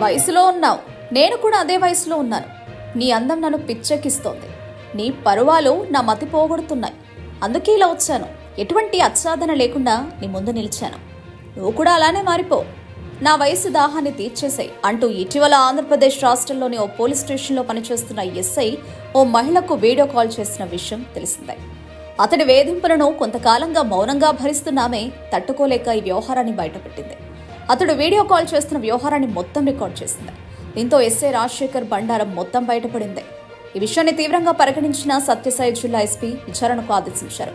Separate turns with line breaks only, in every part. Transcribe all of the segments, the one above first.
వయసులో ఉన్నావు, నేను కూడా అదే వయసులో ఉన్నాను. నీ అందం నన్ను పిచ్చెక్కిస్తోంది. నీ పరువాలు నా మతి పోగొడుతున్నాయి. అందుకే ఇలా వచ్చాను. ఎటువంటి అచ్చాదన లేకుండా నీ ముందు నిలిచాను. నువ్వు కూడా అలానే మారిపో. నా వయసు దాహాన్ని తీర్చేసాయి అంటూ ఇటీవల ఆంధ్రప్రదేశ్ రాష్ట్రంలోని ఓ పోలీస్ స్టేషన్లో పనిచేస్తున్న ఎస్ఐ ఓ మహిళకు వీడియో కాల్ చేసిన విషయం తెలిసిందే. అతడి వేధింపులను కొంతకాలంగా మౌనంగా భరిస్తున్నామే తట్టుకోలేక ఈ వ్యవహారాన్ని బయటపెట్టింది. అతడు వీడియో కాల్ చేస్తున్న వ్యవహారాన్ని మొత్తం రికార్డ్ చేసింది. దీంతో ఎస్ఐ రాజశేఖర్ బండారం మొత్తం బయటపడింది. ఈ విషయాన్ని తీవ్రంగా పరిగణించిన సత్యసాయి జిల్లా ఎస్పీ విచారణకు ఆదేశించారు.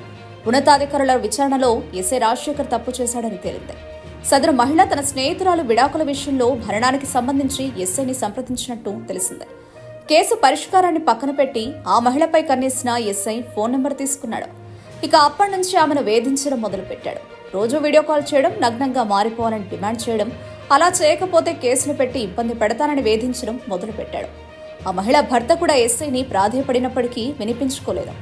ఉన్నతాధికారుల విచారణలో ఎస్ఐ రాజశేఖర్ తప్పు చేశాడని తేలింది. సదరు మహిళ తన స్నేహితురాలు విడాకుల విషయంలో భరణానికి సంబంధించి ఎస్ఐని సంప్రదించినట్టు తెలిసింది. కేసు పరిష్కారాన్ని పక్కన పెట్టి ఆ మహిళపై కన్నేసిన ఎస్ఐ ఫోన్ నెంబర్ తీసుకున్నాడు. ఇక అప్పటి నుంచి ఆమెను వేధించడం మొదలుపెట్టాడు. రోజు వీడియో కాల్ చేయడం, నగ్నంగా మారిపోవాలని డిమాండ్ చేయడం, అలా చేయకపోతే కేసులు పెట్టి ఇబ్బంది పెడతానని వేధించడం మొదలుపెట్టాడు. ఆ మహిళ భర్త కూడా ఎస్ఐని ప్రాధేయపడినప్పటికీ వినిపించుకోలేదు.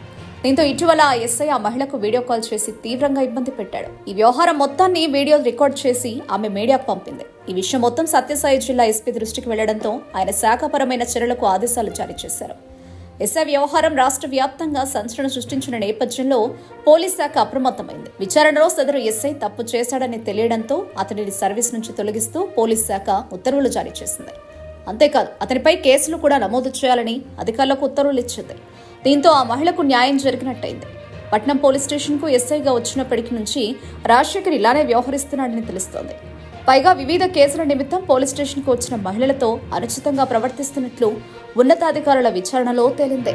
దీంతో ఇటీవల ఆ ఎస్ఐ ఆ మహిళకు వీడియో కాల్ చేసి తీవ్రంగా ఇబ్బంది పెట్టాడు. ఈ వ్యవహారం మొత్తాన్ని వీడియో రికార్డ్ చేసి ఆమె మీడియాకు పంపింది. ఈ విషయం మొత్తం సత్యసాయి జిల్లా ఎస్పీ దృష్టికి వెళ్లడంతో ఆయన శాఖపరమైన చర్యలకు ఆదేశాలు జారీ చేశారు. ఎస్ఐ వ్యవహారం రాష్ట్ర వ్యాప్తంగా సంచలనం సృష్టించిన నేపథ్యంలో పోలీస్ శాఖ అప్రమత్తమైంది. విచారణలో సదరు ఎస్ఐ తప్పు చేశాడని తెలియడంతో అతడిని సర్వీస్ నుంచి తొలగిస్తూ పోలీస్ శాఖ ఉత్తర్వులు జారీ చేసింది. అంతేకాదు అతనిపై కేసులు కూడా నమోదు చేయాలని అధికారులకు ఉత్తర్వులు ఇచ్చింది. దీంతో ఆ మహిళకు న్యాయం జరిగినట్టయింది. పట్నం పోలీస్ స్టేషన్కు ఎస్ఐగా వచ్చినప్పటి నుంచి రాజశేఖర్ ఇలానే వ్యవహరిస్తున్నాడని తెలుస్తోంది. పైగా వివిధ కేసుల నిమిత్తం పోలీస్ స్టేషన్కు వచ్చిన మహిళలతో అనుచితంగా ప్రవర్తిస్తున్నట్లు ఉన్నతాధికారుల విచారణలో తేలింది.